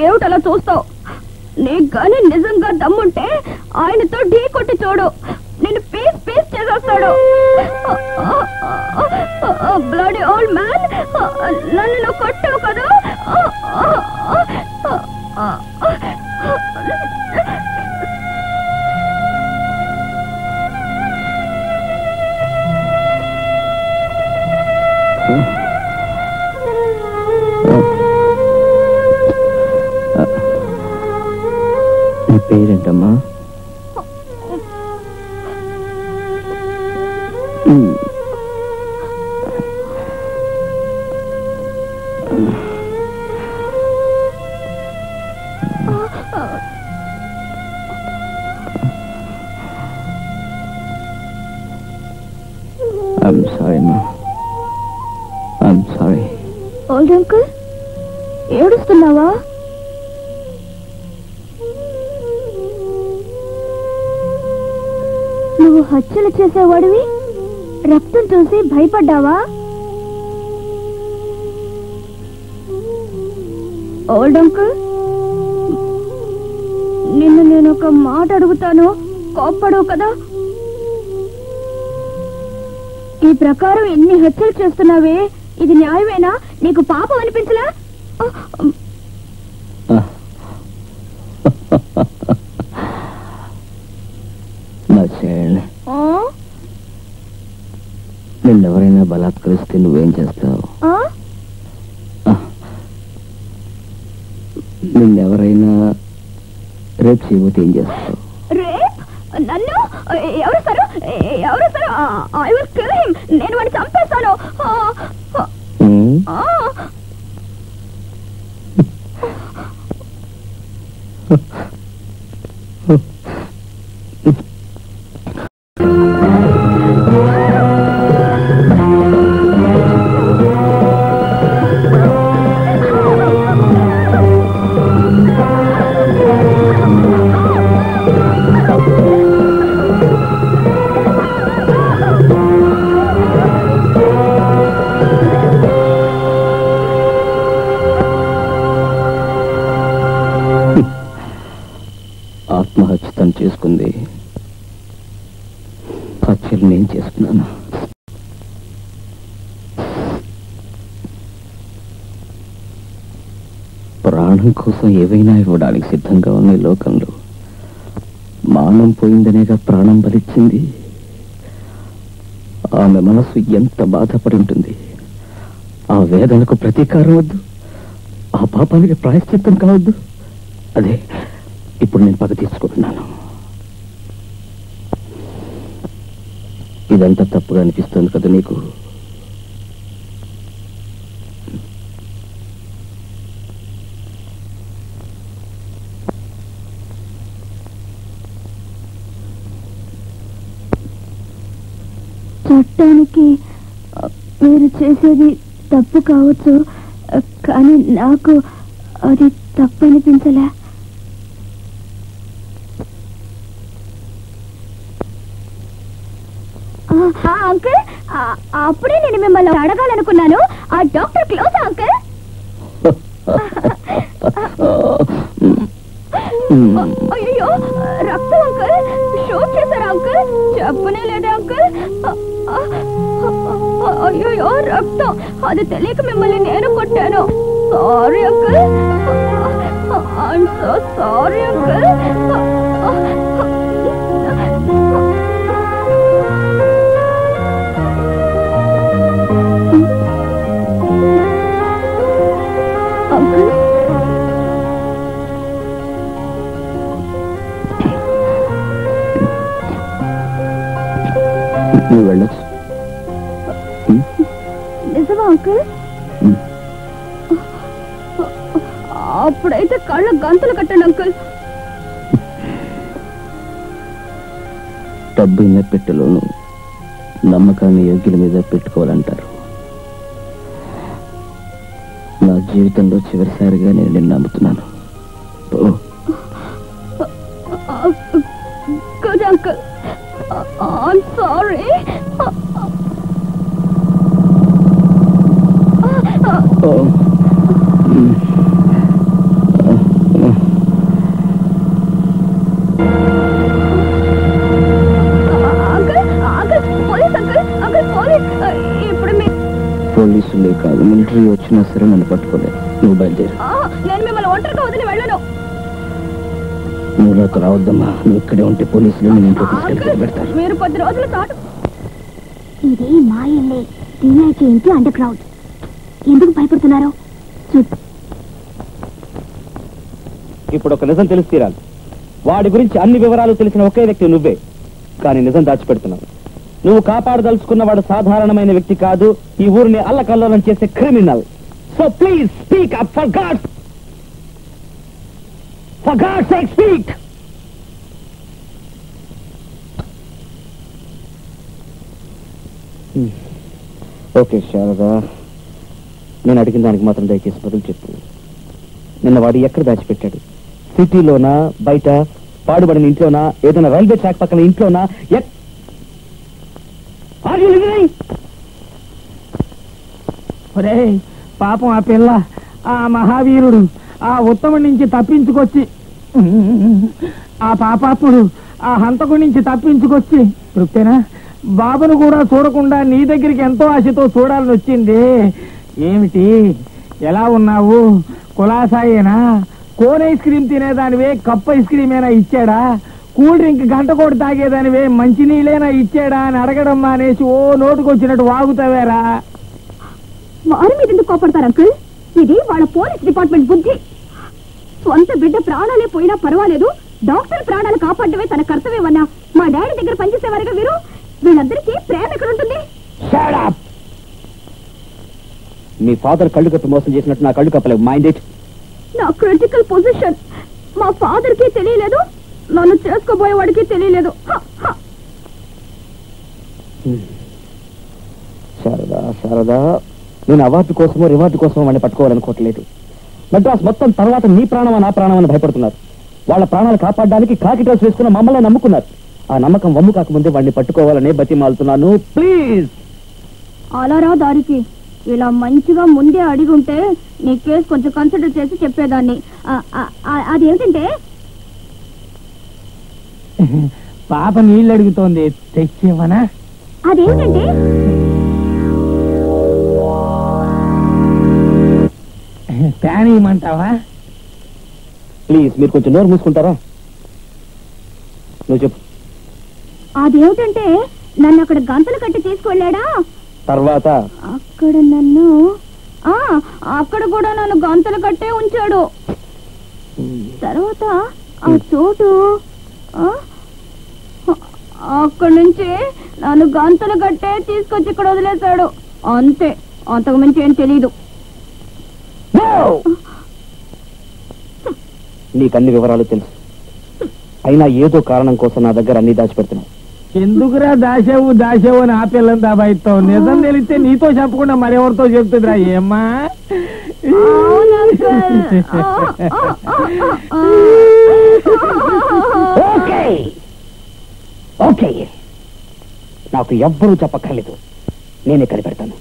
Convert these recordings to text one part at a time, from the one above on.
ఏమిటలా చూస్తావు? నీకు గాని నిజంగా దమ్ముంటే ఆయనతో ఢీ కొట్టి చూడు, నేను పీస్ పీస్ చేసేస్తాడు. బ్లడీ ఓల్డ్ మ్యాన్, నన్ను నువ్వు కొట్టావు కదా. నీ పేరేంటమ్మా? I'm sorry, ma. I'm sorry. Old uncle, ఏడుస్తున్నావా? నువ్వు హత్యలు చేసేవాడివి, రక్తం చూసి భయపడ్డావా? ఓల్డ్ అంకుల్, నిన్ను నేను ఒక మాట అడుగుతాను, కోప్పడవు కదా? ఈ ప్రకారం ఎన్ని హత్యలు చేస్తున్నావే, ఇది న్యాయమేనా? నీకు పాపం అనిపించలా? నిన్నెవరైనా బలాత్కరిస్తే నువ్వేం చేస్తావు? నిన్నెవరైనా రేపు చేయబోతే ఏం చేస్తావు? రేప్? నన్ను ఎవరు సారు? ఎవరు sir? I will kill him. నేను వాడిని చంపేస్తాను. ఆత్మహత్య తను చేసుకుంది, హత్యలు నేను చేసుకున్నాను. ప్రాణం కోసం ఏవైనా ఇవ్వడానికి సిద్ధంగా ఉన్న ఈ లోకంలో మానం పోయిందనేగా ప్రాణం బలిచ్చింది. ఆమె మనసు ఎంత బాధపడి ఉంటుంది. ఆ వేదనకు ప్రతీకారం వద్దు, ఆ పాపానికి ప్రాయశ్చిత్తం కావద్దు. అదే ఇప్పుడు నేను పగ తీసుకుంటున్నాను. ఇదంతా తప్పుగా అనిపిస్తుంది కదా నీకు? చట్టానికి మీరు చేసేది తప్పు కావచ్చు, కానీ నాకు అది తప్పు అనిపించలే. అంకుల్, అప్పుడే నేను మిమ్మల్ని అడగాలనుకున్నాను. ఆ డాక్టర్ క్లోజ్ అంకుల్? అయ్యో, రక్తం అంకుల్. షూట్ చేశారా అంకుల్? చెప్పనే లేదా అంకుల్? అయ్యో, రక్తం. అది తెలియక మిమ్మల్ని నేను కొట్టాను. Sorry uncle. I'm so sorry uncle. నువ్వు వెళ్ళొచ్చు. నిజమా అంకుల్? అప్పుడైతే కళ్ళ గంతులు కట్టండి అంకుల్. డబ్బు ఇన్న పెట్టెలోను నమ్మకాన్ని యోగ్యుల మీద పెట్టుకోవాలంటారు. నా జీవితంలో చివరిసారిగా నేను నిన్ను నమ్ముతున్నాను. Good uncle. I'm sorry. కాదు మిలిటరీ వచ్చినా సరే నన్ను పట్టుకోలేదు. నువ్వు బయలుదేరు. నేను మిమ్మల్ని ఒంటరిగా వదిలి వెళ్ళను. నువ్వు నాకు రావద్దమ్మా. నువ్వు ఇక్కడే ఉంటే పోలీసులు నేను ఇంట్లో తీసుకెళ్ళి పెడతారు. మీరు 10 రోజుల చాటు. ఇది మా ఇల్లే, డిఐజీ ఇంటి అండర్ గ్రౌండ్. ఎందుకు భయపడుతున్నారు? ఇప్పుడు ఒక నిజం తెలిసి తీరాలి. వాడి గురించి అన్ని వివరాలు తెలిసిన ఒకే వ్యక్తి నువ్వే. కానీ నిజం దాచిపెడుతున్నావు. నువ్వు కాపాడదలుచుకున్న వాడు సాధారణమైన వ్యక్తి కాదు, ఈ ఊరిని అల్లకల్లోలం చేసే criminal. So please speak up. For God's sake speak. Okay Sharada, నేను అడిగిన దానికి మాత్రం దయచేసి బదులు చెప్పు. నిన్న వాడు ఎక్కడ దాచిపెట్టాడు? సిటీలోనా, బయట, పాడుబడిన ఇంట్లోనా, ఏదైనా రైల్వే ట్రాక్ పక్కన ఇంట్లోనా? పాపం ఆ పిల్ల, ఆ మహావీరుడు ఆ ఉత్తముడి నుంచి తప్పించుకొచ్చి, ఆ పాపాత్ముడు ఆ హంతకుడి నుంచి తప్పించుకొచ్చి తృప్తేనా? బాబును కూడా చూడకుండా నీ దగ్గరికి ఎంతో ఆశతో చూడాలని వచ్చింది. ఏమిటి, ఎలా ఉన్నావు? కులాసాయేనా? కోన్ ఐస్ క్రీమ్ తినేదానివే కప్ ఐస్ క్రీమేనా ఇచ్చాడా? కూల్ డ్రింక్ గంట కూడా తాగేదానివే మంచినీళ్ళేనా ఇచ్చాడా అని అడగడం మానేసి ఓ నోటుకొచ్చినట్టు వాగుతావేరా? వారి మీద ఎందుకు కోపడతారు అంకుల్? ఇది వాళ్ళ పోలీస్ డిపార్ట్మెంట్ బుద్ధి. సొంత బిడ్డ ప్రాణాలే పోయినా పర్వాలేదు, డాక్టర్ ప్రాణాలు కాపాడమే తన కర్తవ్యమన్నా మా డాడీ దగ్గర పనిచేసేవారుగా వీరు. వీళ్ళందరికీ ప్రేమ ఎక్కడుంటుంది? మీ ఫాదర్ కళ్ళు కప్పి మోసం చేసినట్టు నా కళ్ళు కప్పలేవు. Mind it. నా క్రిటికల్ పొజిషన్ మా ఫాదర్ కి తెలియలేదు, నన్ను చేసుకోబోయేవాడికి తెలియలేదు. శారదా, శారదా, నేను అవార్డు కోసమో రివార్డు కోసమో వాడిని పట్టుకోవాలనుకోవట్లేదు. మద్రాస్ మొత్తం తర్వాత నీ ప్రాణమా నా ప్రాణమని భయపడుతున్నారు. వాళ్ళ ప్రాణాలు కాపాడడానికి కాకి డ్రెస్ వేసుకున్న మమ్మల్ని నమ్ముకున్నారు. ఆ నమ్మకం వమ్ము కాకముందే వాడిని పట్టుకోవాలనే బతిమాలుతున్నాను. ప్లీజ్. అలారా దారికి ఇలా మంచిగా ముందే అడిగి ఉంటే నీ కేసు కొంచెం కన్సిడర్ చేసి చెప్పేదాన్ని. అదేమిటంటే పాప నీళ్ళు అడుగుతోంది, తెచ్చేవనా? అదేమిటంటే ప్యాన్ ఇవ్వమంటావా? ప్లీజ్ మీరు కొంచెం నోరు మూసుకుంటారా? నువ్వు చెప్పు. అదేమిటంటే నన్ను అక్కడ గంతలు కట్టి తీసుకువెళ్ళాడా? తర్వాత అక్కడ నన్ను అక్కడ కూడా నన్ను గంతలు కట్టే ఉంచాడు. తర్వాత ఆ చోటు అక్కడి నుంచి నన్ను గంతలు కట్టే తీసుకొచ్చి ఇక్కడ వదిలేశాడు. అంతే, అంతకు మించి ఏం తెలీదు. నీకన్ని వివరాలు తెలుసు, అయినా ఏదో కారణం కోసం నా దగ్గర అన్ని దాచిపెడుతున్నావు. ఎందుకురా దాశావు దాశావు అని ఆ పిల్లని దాబాయిస్తావు? నిజం తెలిస్తే నీతో చెప్పకుండా మరెవరితో చెప్తుందిరా? ఏమ్మా ఓకే, నాకు ఎవ్వరూ చెప్పక్కర్లేదు, నేనే కనిపెడతాను.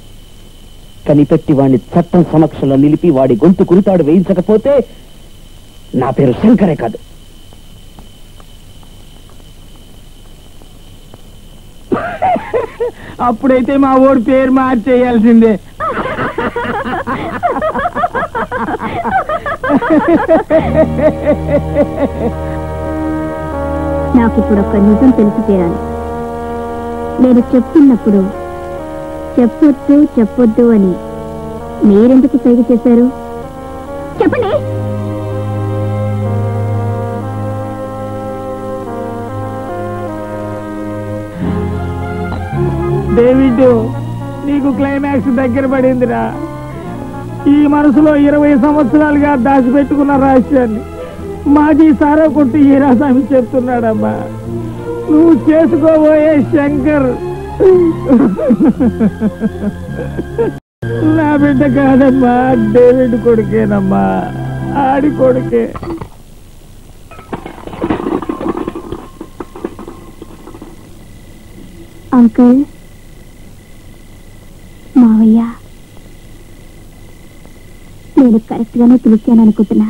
కనిపెట్టి వాడిని చట్టం సమక్షంలో నిలిపి వాడి గొంతు కురితాడు వేయించకపోతే నా పేరు శంకరే కాదు. అప్పుడైతే మా ఓడి పేరు మార్చేయాల్సిందే. నాకు ఇప్పుడు ఒక నిజం తెలిసి తీరాలి. నేను చెప్తున్నప్పుడు చెప్పొద్దు చెప్పొద్దు అని మీరెందుకు సైగ చేశారు? చెప్పండి. డేవిడ్, నీకు క్లైమాక్స్ దగ్గర పడిందిరా. ఈ మనసులో 20 సంవత్సరాలుగా దాచిపెట్టుకున్న రహస్యాన్ని మాజీ సారా కొట్టి ఈరాస్వామి చెప్తున్నాడమ్మా. నువ్వు చేసుకోబోయే శంకర్ నా బిడ్డ కాదమ్మా, డేవిడ్ కొడుకేనమ్మా, ఆడి కొడుకే. అంకుల్, మావయ్య, నేను కరెక్ట్ గానే పిలిచాను అనుకుంటున్నా.